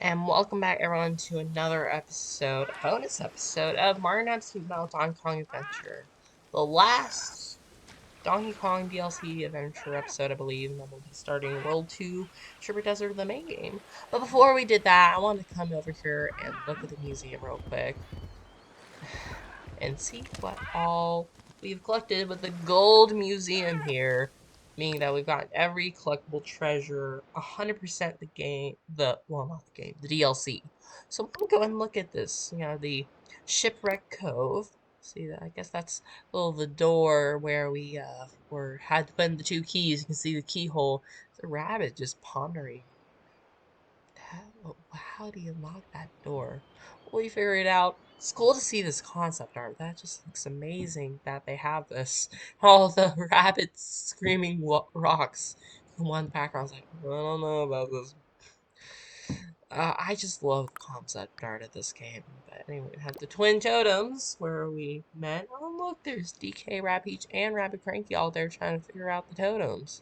And welcome back, everyone, to another episode, a bonus episode of Mario and Super Mario Donkey Kong Adventure. The last Donkey Kong DLC adventure episode, I believe, and then we'll be starting World 2 Sugar Desert, the main game. But before we did that, I wanted to come over here and look at the museum real quick and see what all we've collected with the Gold Museum here. Meaning that we've got every collectible treasure, 100% the game, well, not the game, the DLC. So I'm gonna go and look at this, the Shipwreck Cove. See that? I guess that's the door where we had to put in the two keys. You can see the keyhole. The rabbit just pondering. How do you lock that door? Well, we figured it out. It's cool to see this concept art. That just looks amazing that they have this. All the rabbits screaming rocks in one background. I was like, I don't know about this. I just love the concept art of this game. But anyway, we have the Twin Totems where we met. Oh, look, there's DK, Rabbids, and Rabbit Cranky all there trying to figure out the totems.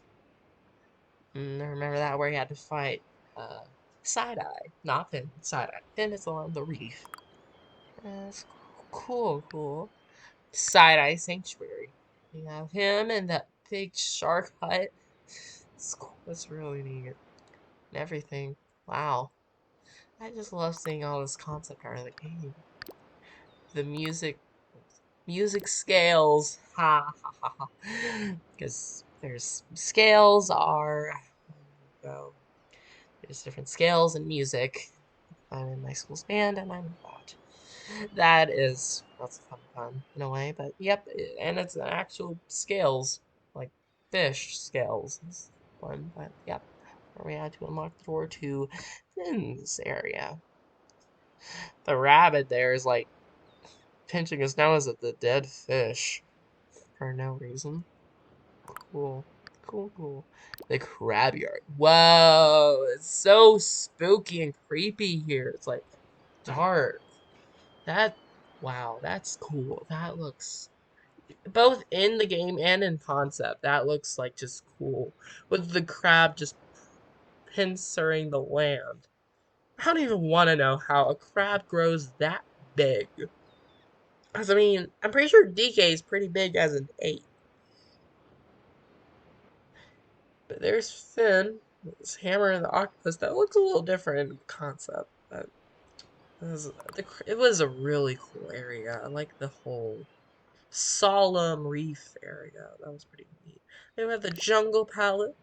And I remember that where you had to fight uh, Side-Eye. Not Finn, Side-Eye. Finn is on the reef. That's cool. Side-Eye Sanctuary. You have him and that big shark hut. It's cool. That's really neat. And everything. Wow. I just love seeing all this concept art of the game. The music scales. Ha ha ha ha. Because there's scales are. Go. There's different scales in music. I'm in my school's band and I'm that. That's a fun pun in a way, but yep, and it's an actual scales, like fish scales. It's fun, but yep. Where we had to unlock the door to Finn's area. The rabbit there is like pinching his nose at the dead fish for no reason. Cool. Cool. The crab yard. Whoa, it's so spooky and creepy here. It's like dark. That, wow, that's cool. That looks, both in the game and in concept, that looks like just cool. With the crab just pincering the land. I don't even want to know how a crab grows that big. Because, I mean, I'm pretty sure DK is pretty big as an 8. But there's Finn with his hammer and the octopus. That looks a little different in concept. But it was a really cool area. I like the whole solemn reef area. That was pretty neat. Then we have the jungle palette.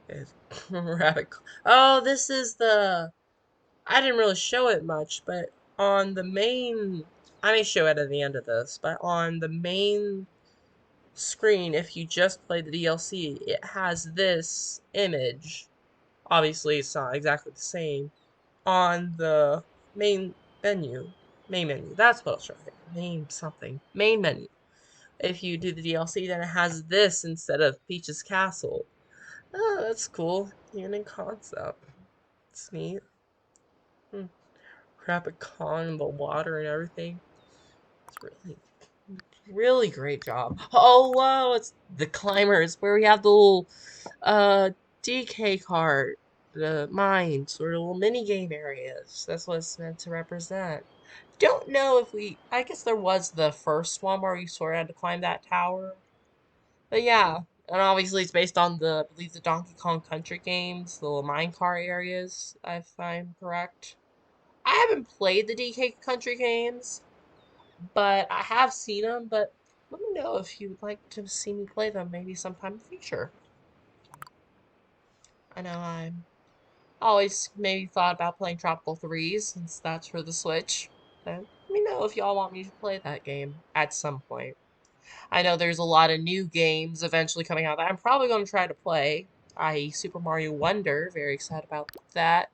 It's rabbit. Oh, this is the. I didn't really show it much, but on the main. I may show it at the end of this, but on the main screen, if you just play the DLC, it has this image. Obviously, it's not exactly the same on the main menu. Main menu. That's what I was trying to think. Main something. Main menu. If you do the DLC, then it has this instead of Peach's Castle. Oh, that's cool. Even in concept. It's neat. Hmm. Rapid Kong in the water and everything. It's really great job. Oh, whoa, it's the climbers where we have the little DK cart, the mines, or little mini game areas. That's what it's meant to represent. Don't know if I guess there was the first one where you sort of had to climb that tower. But yeah, and obviously it's based on I believe the Donkey Kong Country games, the little minecart areas, if I'm correct. I haven't played the DK Country games, but I have seen them, but let me know if you would like to see me play them maybe sometime in the future. I know I'm always maybe thought about playing Tropical Threes since that's for the Switch. But let me know if y'all want me to play that game at some point. I know there's a lot of new games eventually coming out that I'm probably going to try to play, i.e. Super Mario Wonder, very excited about that,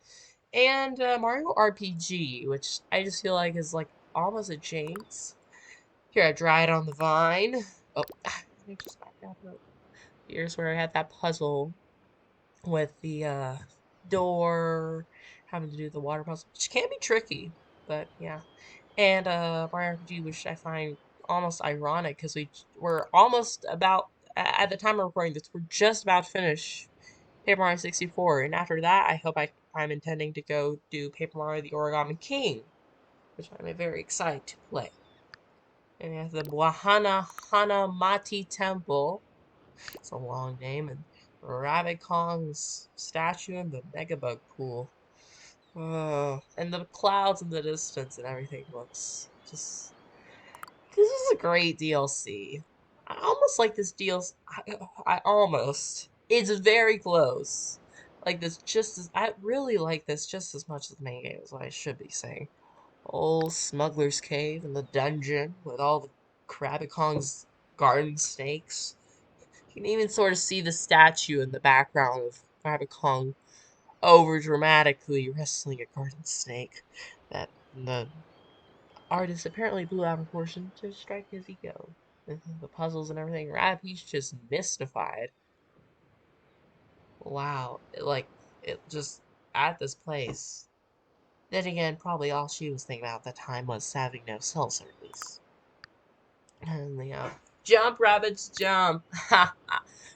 and Mario RPG, which I just feel like is like almost a James. Here, I dried on the vine. Oh, let me just back up. Here's where I had that puzzle with the door, having to do the water puzzle, which can be tricky, but yeah. And Mario RPG, which I find almost ironic because we're almost about at the time of recording this, we're just about to finish Paper Mario 64, and after that, I hope I I'm intending to go do Paper Mario the Origami King, which I'm very excited to play. And we have the Wahana Hanamati Temple. It's a long name. And Rabbit Kong's statue and the Megabug pool. Oh, and the clouds in the distance and everything looks just. This is a great DLC. I almost like this DLC. I almost. It's very close. Like this just as. I really like this just as much as the main game is what I should be saying. Old Smuggler's Cave and the dungeon with all the Krabby Kong's garden snakes. You can even sort of see the statue in the background of Krabby Kong over dramatically wrestling a garden snake that the artist apparently blew out of proportion to strike his ego. The puzzles and everything. Rabbid's just mystified. Wow. It just, at this place. Then again, probably all she was thinking about at the time was having no cell service. And jump, rabbits, jump!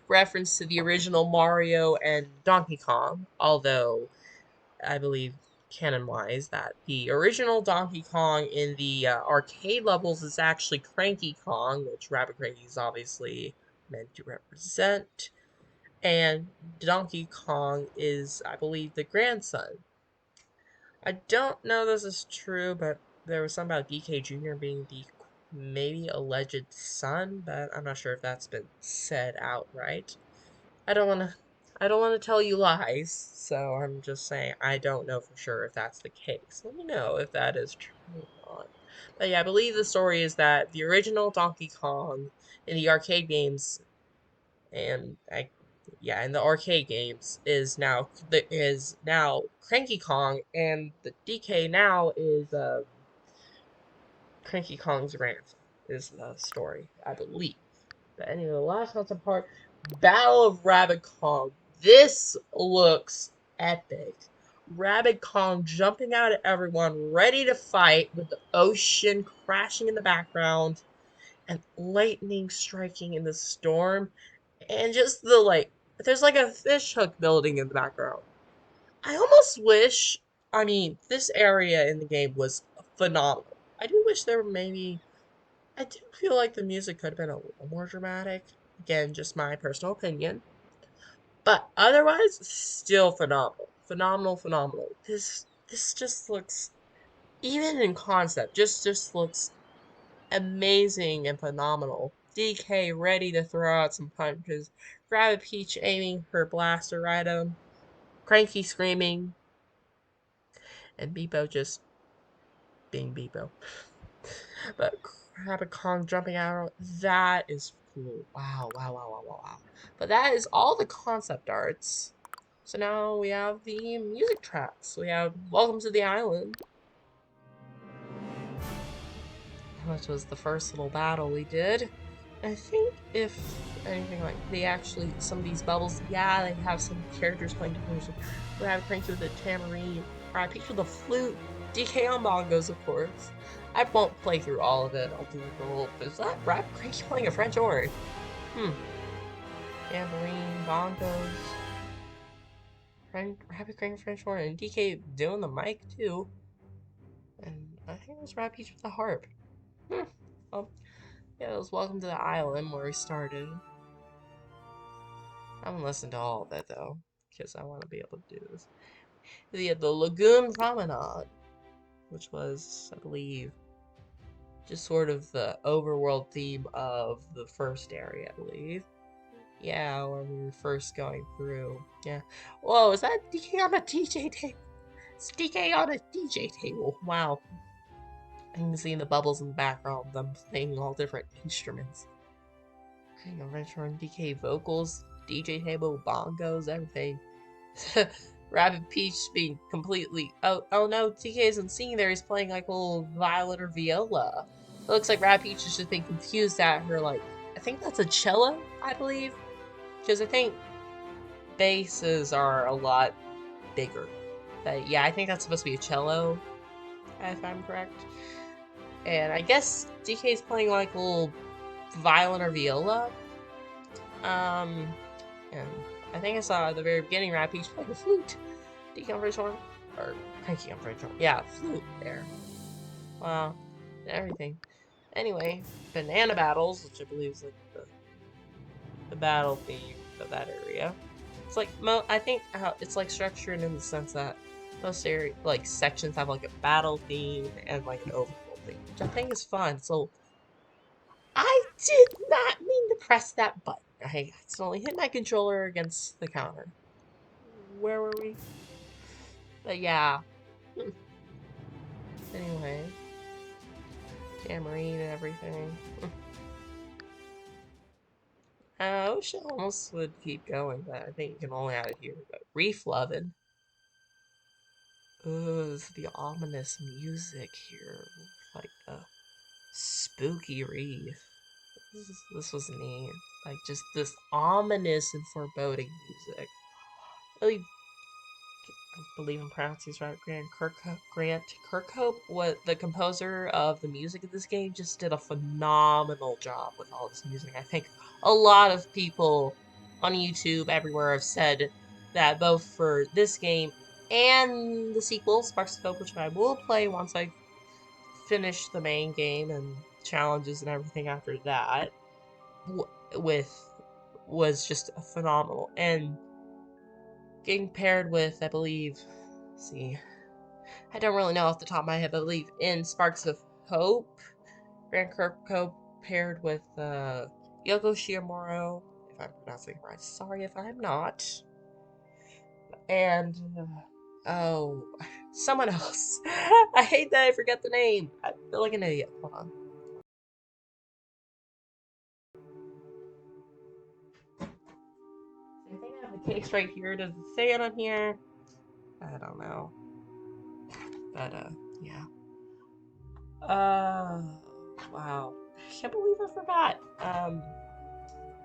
Reference to the original Mario and Donkey Kong, although I believe canon-wise that the original Donkey Kong in the arcade levels is actually Cranky Kong, which Rabbit Cranky is obviously meant to represent, and Donkey Kong is, I believe, the grandson. I don't know this is true, but there was something about DK Jr. being the maybe alleged son, but I'm not sure if that's been said outright. I don't want to I don't want to tell you lies, so I'm just saying I don't know for sure if that's the case. Let me know if that is true or not. But yeah, I believe the story is that the original Donkey Kong in the arcade games and in the arcade games is now Cranky Kong, and the DK now is Cranky Kong's grandson. Is the story, I believe. But anyway, the last concept part, Battle of Rabbit Kong. This looks epic. Rabbit Kong jumping out at everyone, ready to fight, with the ocean crashing in the background, and lightning striking in the storm, and just there's like a fish hook building in the background. I almost wish, I mean, this area in the game was phenomenal. I do wish there were maybe I do feel like the music could have been a little more dramatic. Again, just my personal opinion. But otherwise, still phenomenal. Phenomenal, phenomenal. This just looks, even in concept, just looks amazing and phenomenal. DK ready to throw out some punches. Rabbit Peach aiming her blaster right at him. Cranky screaming. And Beepo just being Beepo. But Rabbit Kong jumping out, that is cool. Wow, wow, wow, wow, wow, wow. But that is all the concept arts. So now we have the music tracks. We have Welcome to the Island, which was the first little battle we did. I think if anything like some of these bubbles, yeah, they have some characters playing different. Rabbit Cranky with the tambourine, Rabbit Peach with the flute, DK on bongos, of course. I won't play through all of it. I'll do the little. Is that Rabbit Cranky playing a French horn? Tambourine, bongos, Rabbit Cranky French horn, and DK doing the mic too. And I think it was Rabbit Peach with the harp. Oh. Yeah, it was Welcome to the Island where we started. I haven't listened to all of it though, because I want to be able to do this. We had the Lagoon Promenade, which was, I believe, just sort of the overworld theme of the first area, I believe. Yeah, when we were first going through. Yeah. Whoa, is that DK on a DJ table? It's DK on a DJ table. Wow. I can see the bubbles in the background, them playing all different instruments. Retro and DK vocals, DJ table, bongos, everything. Rabbit Peach being completely. Oh no, DK isn't singing there. He's playing like a little violin or viola. It looks like Rabbit Peach is just being confused at her. Like, I think that's a cello, I believe, because I think basses are a lot bigger. But yeah, I think that's supposed to be a cello, if I'm correct. And I guess DK's playing like a little violin or viola. And I think I saw at the very beginning Rabbit Peach play the flute. Deacon on French horn? Or cranky on French horn? Yeah, flute there. Wow, everything. Anyway, banana battles, which I believe is like the battle theme of that area. It's like I think how it's like structured in the sense that most area like sections have like a battle theme and like an overworld theme, which I think is fun. So I did not mean to press that button. I accidentally hit my controller against the counter. Where were we? But yeah. Anyway, Tamarine and everything. I wish I almost would keep going, but I think you can only add it here. But Reef Lovin'. Ooh, the ominous music here. Like the spooky reef. This was neat. Like just this ominous and foreboding music. Really, I believe I'm pronouncing this right. Grant Kirkhope, what the composer of the music of this game, just did a phenomenal job with all this music. I think a lot of people on YouTube everywhere have said that both for this game and the sequel, Sparks of Hope, which I will play once I finish the main game and challenges and everything after that, with was just phenomenal. And getting paired with, I believe, see, I don't really know off the top of my head, but I believe in Sparks of Hope, Grant Kirkhope paired with Yoko Shimomura, if I'm pronouncing it right. Sorry if I'm not. And, oh, someone else. I hate that I forget the name. I feel like an idiot. Hold on. I think I have the case right here. Does it say it on here? I don't know. But, yeah. Wow. I can't believe I forgot.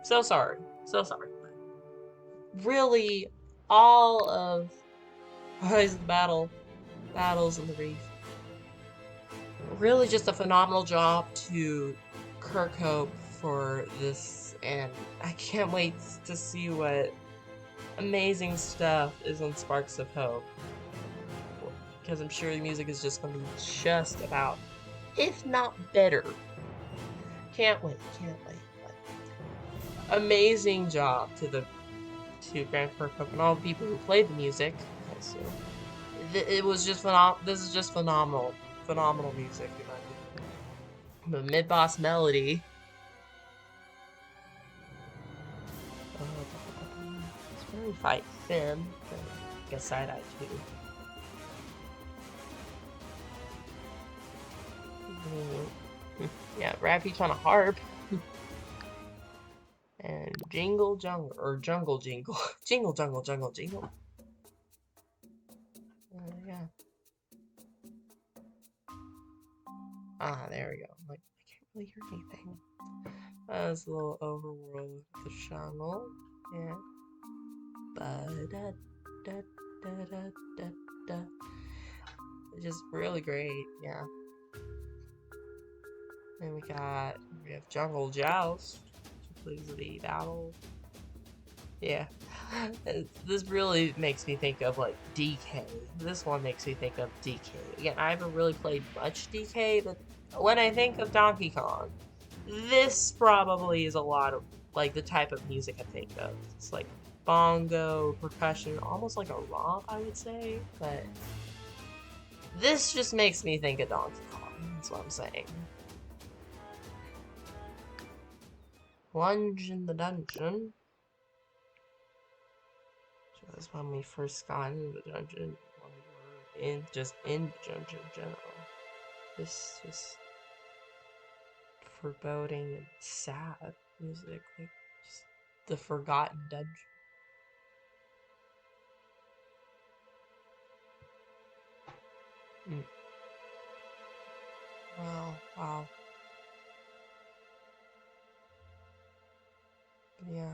So sorry. So sorry. Really, all of Rise of the Battles in the Reef. Really just a phenomenal job to Kirkhope for this, and I can't wait to see what amazing stuff is on Sparks of Hope. Because I'm sure the music is just going to be just about, if not better. Can't wait, can't wait. But amazing job to Grant Kirkhope and all the people who played the music. So it was just this is just phenomenal music. The mid-boss melody. It's where we fight Finn. I guess side-eye too. Yeah, Rabbids on a harp. And Jingle Jungle, or Jungle Jingle. Jingle Jungle Jungle Jingle. Yeah. Ah, there we go. I'm like, I can't really hear anything. That's a little overworld with the jungle. Yeah. Ba-da-da-da-da-da. It's just really great, yeah. And we have Jungle Joust, which plays the battle. Yeah. This really makes me think of like DK. This one makes me think of DK. Again, I haven't really played much DK, but when I think of Donkey Kong, this probably is a lot of like the type of music I think of. It's like bongo, percussion, almost like a romp, I would say. But this just makes me think of Donkey Kong. That's what I'm saying. Plunge in the dungeon. So that's when we first got into the dungeon. When we were in the dungeon in general. This just foreboding and sad music, like just the forgotten dungeon. Mm. Wow, wow. Yeah.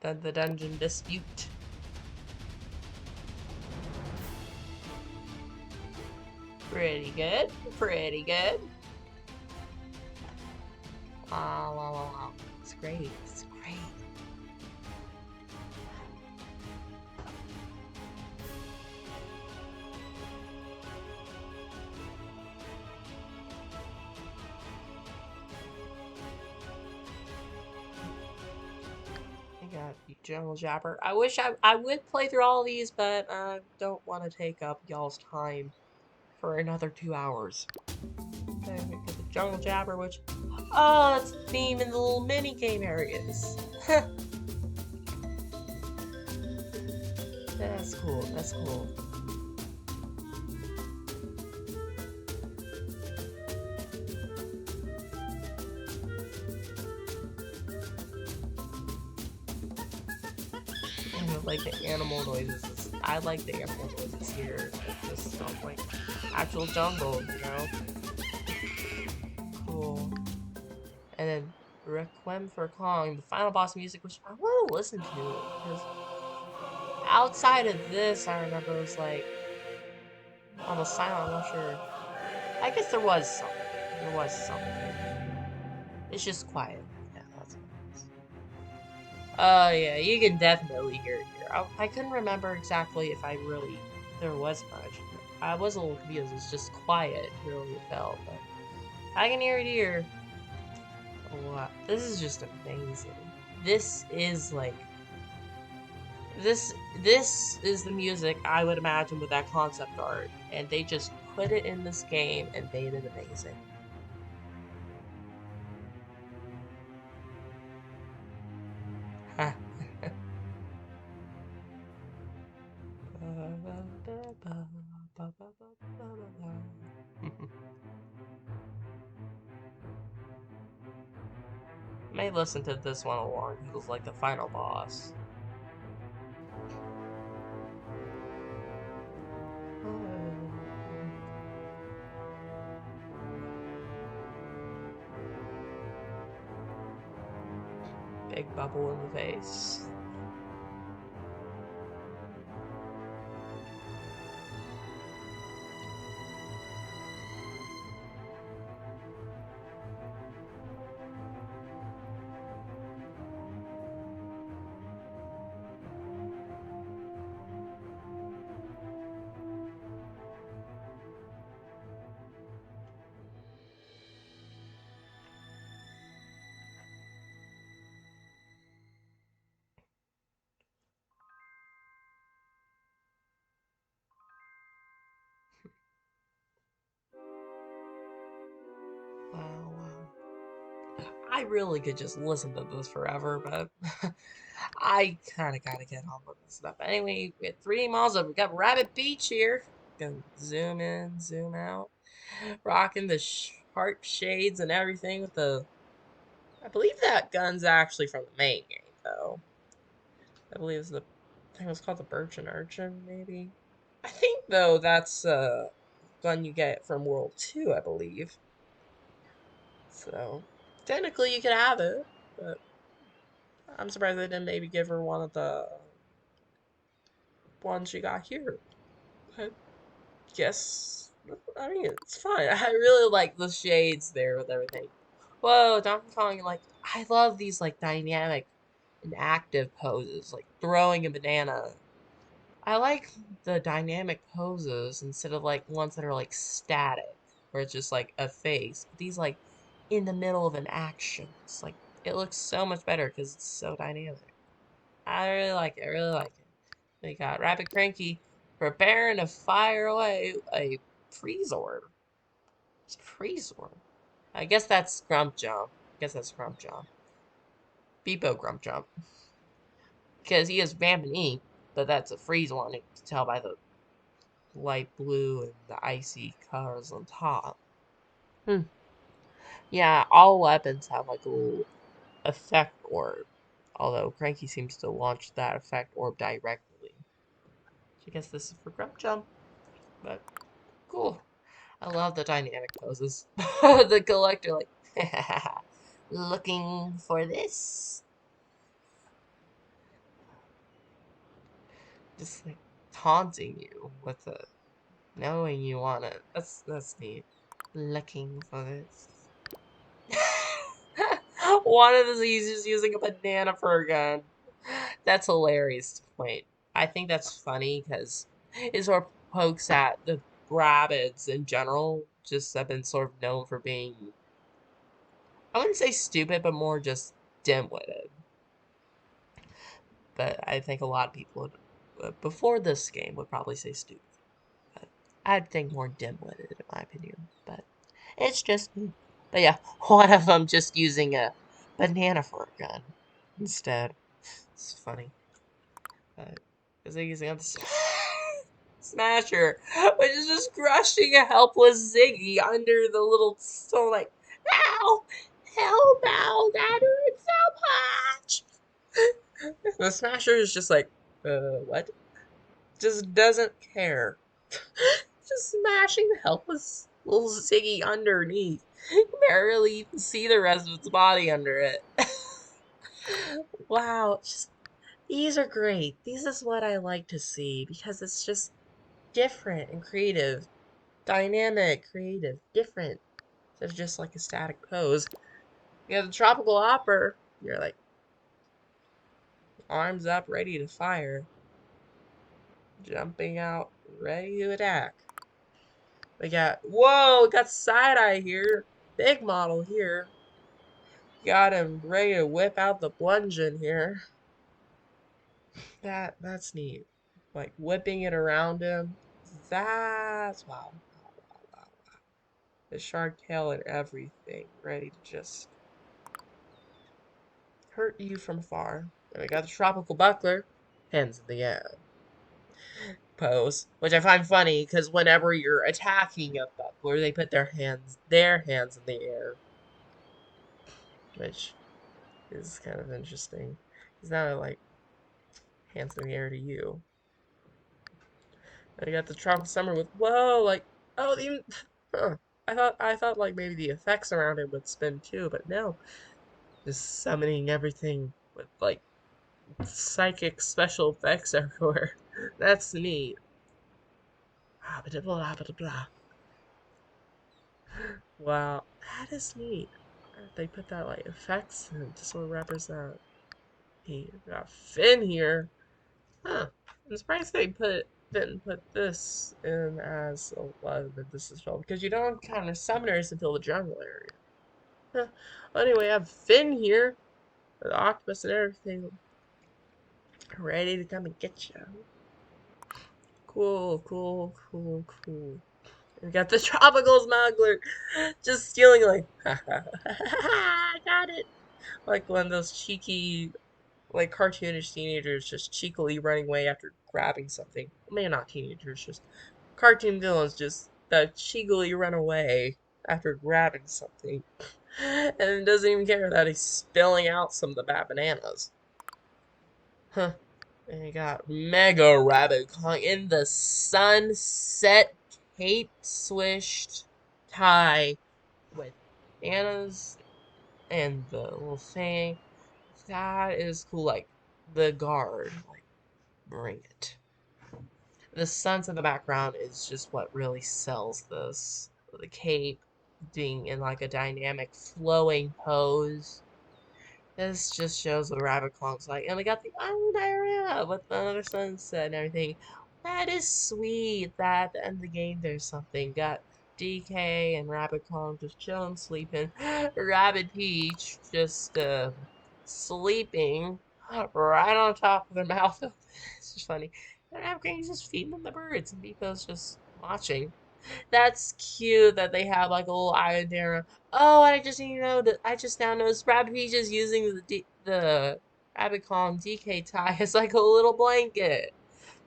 The dungeon dispute. Pretty good. Pretty good. Wow, wow, wow, wow. It's great. It's great. Jungle Japper. I wish I would play through all of these, but I don't want to take up y'all's time for another 2 hours. Okay, we get the Jungle Japper, which, oh, that's a theme in the little mini game areas. That's cool. That's cool. I like the animal noises. I like the animal noises here. It just sounds like actual jungle, you know? Cool. And then Requiem for Kong, the final boss music, which I want to listen to. Because outside of this, I remember it was like almost silent. I'm not sure. I guess there was something. There was something. It's just quiet. Yeah, that's what it is. Oh, yeah, you can definitely hear it here. I couldn't remember exactly if I really. There was much. I was a little confused. It's just quiet, really, it felt. But I can hear it here. Oh, wow. This is just amazing. This is like. This is the music I would imagine with that concept art. And they just put it in this game and made it amazing. May listen to this one along because it was like the final boss. Big bubble in the face. Wow, wow. I really could just listen to this forever, but I kind of gotta get on with this stuff. Anyway, we had 3D models. We got Rabbit Beach here. Gonna zoom in, zoom out. Rocking the sharp shades and everything with the. I believe that gun's actually from the main game, though. I believe it's the. I think it was called the Birch and Urchin, maybe. I think though that's a gun you get from World 2, I believe. So technically you could have it, but I'm surprised they didn't maybe give her one of the ones she got here. I guess I mean it's fine. I really like the shades there with everything. Whoa, Donkey Kong, like I love these like dynamic and active poses, like throwing a banana. I like the dynamic poses instead of like ones that are like static, where it's just like a face. But these like in the middle of an action. It's like it looks so much better because it's so dynamic. I really like it. I really like it. We got Rabbit Cranky preparing to fire away a freeze orb. It's a freeze orb. I guess that's Grump Jump. I guess that's Grump Jump. Beepo Grump Jump. Because he is vamping ink, but that's a freeze one. You can tell by the light blue and the icy colors on top. Hmm. Yeah, all weapons have like a little effect orb. Although Cranky seems to launch that effect orb directly. So I guess this is for Grump Jump. But cool. I love the dynamic poses. The collector like looking for this. Just like taunting you with the knowing you want it. That's neat. Looking for this. One of these is using a banana for a gun. That's hilarious to point. I think that's funny because it sort of pokes at the Rabbids in general, just have been sort of known for being, I wouldn't say stupid, but more just dim-witted. But I think a lot of people would, before this game would probably say stupid. But I'd think more dim-witted in my opinion. But it's just me. But yeah, one of them just using a banana for a gun instead. It's funny. But is they using the Smasher, which is just crushing a helpless Ziggy under the little stone, like, ow! Help out! That hurts so much! The Smasher is just like, what? Just doesn't care. Just smashing the helpless little Ziggy underneath. You barely even see the rest of its body under it. Wow, just these are great. These is what I like to see because it's just different and creative, dynamic, creative, different. Instead of just like a static pose. You have the tropical hopper. You're like arms up, ready to fire, jumping out, ready to attack. We got whoa, we got side eye here, big model here. Got him ready to whip out the bludgeon here. That's neat. Like whipping it around him. That's wow. The shark tail and everything, ready to just hurt you from afar. And we got the tropical buckler, hands in the air pose, which I find funny because whenever you're attacking a buckler, they put their hands in the air, which is kind of interesting. Because now like hands in the air to you. And I got the tropical summer with whoa, like oh even huh. I thought like maybe the effects around it would spin too, but no. Just summoning everything with like psychic special effects everywhere. That's neat. Ah, blah, blah, blah, blah. Wow, that is neat. They put that like effects in to sort of represent. He got Finn here. Huh. I'm surprised they didn't put this in as a lot of this as well because you don't encounter summoners until the jungle area. Huh. Well, anyway, I have Finn here with octopus and everything ready to come and get you. Cool, cool, cool, cool. We got the tropical smuggler just stealing like, I got it. Like one of those cheeky, like cartoonish teenagers just cheekily running away after grabbing something. Maybe not teenagers, just cartoon villains just that cheekily run away after grabbing something. And doesn't even care that he's spilling out some of the bad bananas. Huh. And you got Mega Rabbit Kong in the sunset cape swished tie with bananas and the little thing. That is cool. Like the guard, like bring it. The suns in the background is just what really sells this. The cape being in like a dynamic flowing pose. This just shows what Rabbit Kong's like. And we got the island diarrhea with another sunset and everything. That is sweet. That at the end of the game there's something. Got DK and Rabbit Kong just chilling, sleeping. Rabbit Peach just sleeping right on top of their mouth. It's just funny. And Rabbit Kong's just feeding them the birds and Biko's just watching. That's cute that they have like a little island there. Oh, I just you know that I just now noticed Rabbit Peach is using the Rabbit Kong DK tie as like a little blanket.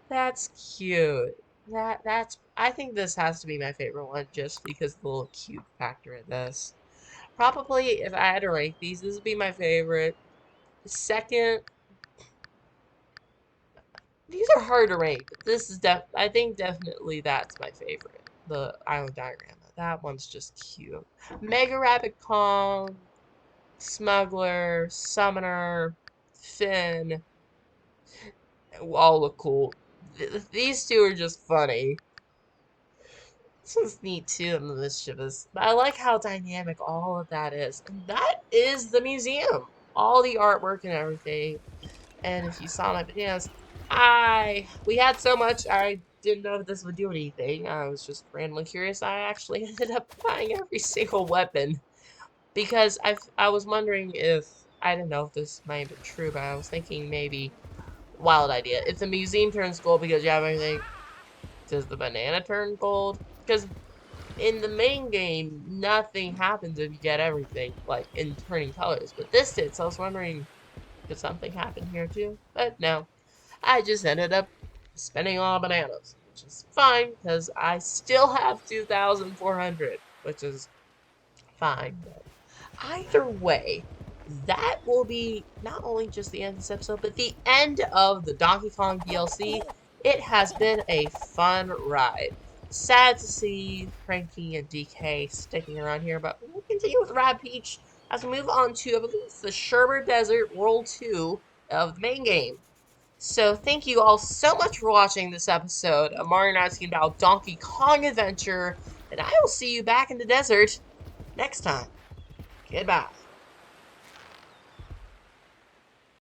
That's cute. That's I think this has to be my favorite one just because of the little cute factor in this. Probably if I had to rank these, this would be my favorite. Second, these are hard to rank, but this is I think definitely that's my favorite. The island diagram. That one's just cute. Mega Rabbit Kong, Smuggler, Summoner, Finn, all look cool. These two are just funny. This one's neat too and mischievous. But I like how dynamic all of that is. And that is the museum. All the artwork and everything. And if you saw my videos, we had so much I didn't know if this would do anything. I was just randomly curious. I actually ended up buying every single weapon because I was wondering if I didn't know if this might have been true, but I was thinking maybe Wild idea. If the museum turns gold because you have everything, does the banana turn gold? Because in the main game, nothing happens if you get everything, like in turning colors. But this did, so I was wondering, could something happen here too? But no, I just ended up spending all bananas, which is fine because I still have 2,400, which is fine. But either way, that will be not only just the end of this episode, but the end of the Donkey Kong DLC. It has been a fun ride. Sad to see Cranky and DK sticking around here, but we'll continue with Rad Peach as we move on to, I believe, the Sherbert Desert World 2 of the main game. So thank you all so much for watching this episode of Mario and I talking about Donkey Kong Adventure, and I will see you back in the desert next time. Goodbye.